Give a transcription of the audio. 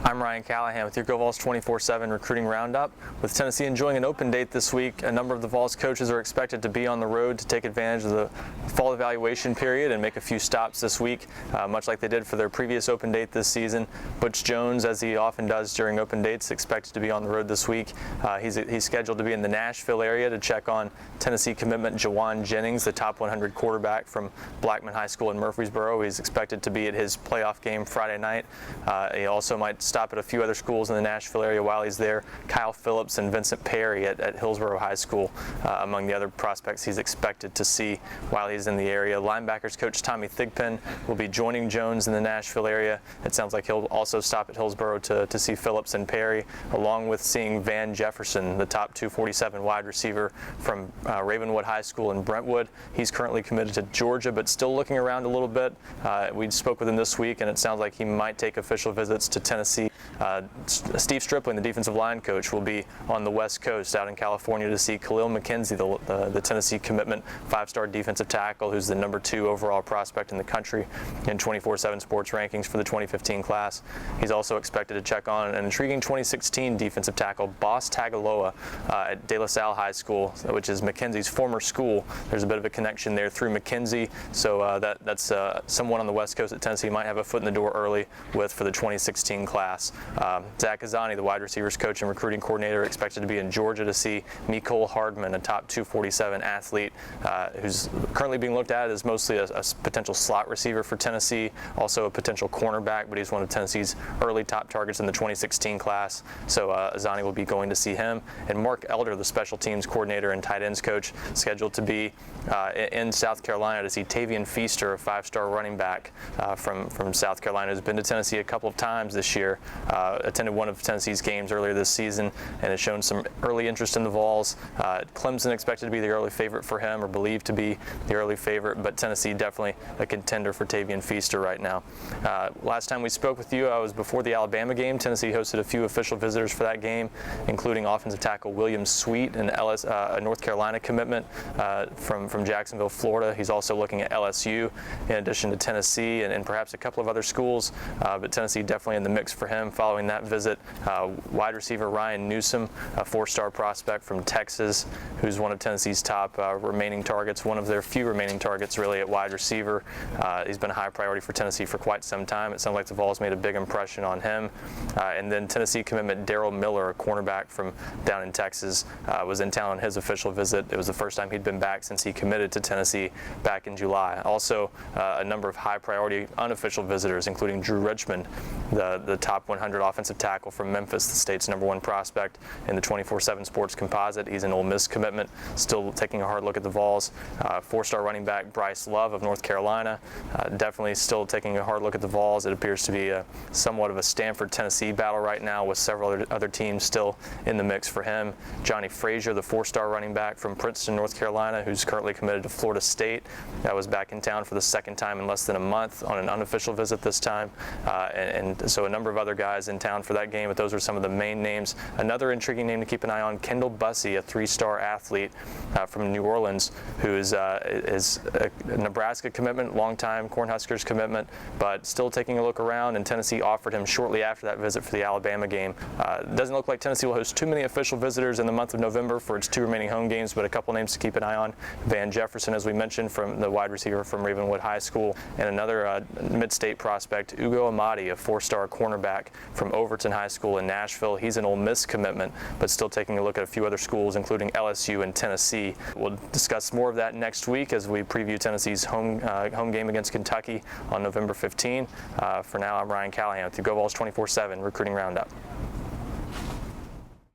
I'm Ryan Callahan with your GoVols247 recruiting roundup. With Tennessee enjoying an open date this week, a number of the Vols coaches are expected to be on the road to take advantage of the fall evaluation period and make a few stops this week, much like they did for their previous open date this season. Butch Jones, as he often does during open dates, expected to be on the road this week. He's scheduled to be in the Nashville area to check on Tennessee commitment Jawan Jennings, the top 100 quarterback from Blackman High School in Murfreesboro. He's expected to be at his playoff game Friday night. He also might stop at a few other schools in the Nashville area while he's there. Kyle Phillips and Vincent Perry at Hillsborough High School among the other prospects he's expected to see while he's in the area. Linebackers coach Tommy Thigpen will be joining Jones in the Nashville area. It sounds like he'll also stop at Hillsborough to see Phillips and Perry, along with seeing Van Jefferson, the top 247 wide receiver from Ravenwood High School in Brentwood. He's currently committed to Georgia, but still looking around a little bit. We spoke with him this week, and it sounds like he might take official visits to Tennessee. Steve Stripling, the defensive line coach, will be on the West Coast out in California to see Khalil McKenzie, the Tennessee commitment five-star defensive tackle, who's the #2 overall prospect in the country in 24/7 Sports rankings for the 2015 class. He's also expected to check on an intriguing 2016 defensive tackle, Boss Tagaloa, at De La Salle High School, which is McKenzie's former school. There's a bit of a connection there through McKenzie, so that's someone on the West Coast that Tennessee might have a foot in the door early with for the 2016 class. Zach Azzani, the wide receivers coach and recruiting coordinator, expected to be in Georgia to see Mecole Hardman, a top 247 athlete who's currently being looked at as mostly a potential slot receiver for Tennessee, also a potential cornerback, but he's one of Tennessee's early top targets in the 2016 class. So Azzani will be going to see him. And Mark Elder, the special teams coordinator and tight ends coach, scheduled to be in South Carolina to see Tavian Feaster, a five-star running back from South Carolina, who's been to Tennessee a couple of times this year. Attended one of Tennessee's games earlier this season and has shown some early interest in the Vols. Clemson expected to be the early favorite for him, or believed to be the early favorite, but Tennessee definitely a contender for Tavian Feaster right now. Last time we spoke with you, I was before the Alabama game. Tennessee hosted a few official visitors for that game, including offensive tackle William Sweet, a North Carolina commitment from Jacksonville, Florida. He's also looking at LSU in addition to Tennessee and perhaps a couple of other schools, but Tennessee definitely in the mix for him following that visit. Wide receiver Ryan Newsom, a four-star prospect from Texas, who's one of Tennessee's top remaining targets, one of their few remaining targets really at wide receiver. He's been a high priority for Tennessee for quite some time. It sounds like the Vols made a big impression on him. And then Tennessee commitment Daryl Miller, a cornerback from down in Texas, was in town on his official visit. It was the first time he'd been back since he committed to Tennessee back in July. Also, a number of high priority unofficial visitors, including Drew Richmond, the top 100 offensive tackle from Memphis, the state's #1 prospect in the 24/7 Sports composite. He's an Ole Miss commitment, still taking a hard look at the Vols. Four-star running back Bryce Love of North Carolina, definitely still taking a hard look at the Vols. It appears to be somewhat of a Stanford-Tennessee battle right now, with several other teams still in the mix for him. Johnny Frazier, the four-star running back from Princeton, North Carolina, who's currently committed to Florida State, was back in town for the second time in less than a month on an unofficial visit this time, and so a number of other guys in town for that game, but those are some of the main names. Another intriguing name to keep an eye on, Kendall Bussey, a three-star athlete from New Orleans, who is a Nebraska commitment, longtime Cornhuskers commitment, but still taking a look around, and Tennessee offered him shortly after that visit for the Alabama game. It doesn't look like Tennessee will host too many official visitors in the month of November for its two remaining home games, but a couple names to keep an eye on. Van Jefferson, as we mentioned, from the wide receiver from Ravenwood High School, and another mid-state prospect, Ugo Amadi, a four-star cornerback from Overton High School in Nashville. He's an Ole Miss commitment, but still taking a look at a few other schools, including LSU and Tennessee. We'll discuss more of that next week as we preview Tennessee's home game against Kentucky on November 15. For now, I'm Ryan Callahan with the GoVols247 Recruiting Roundup.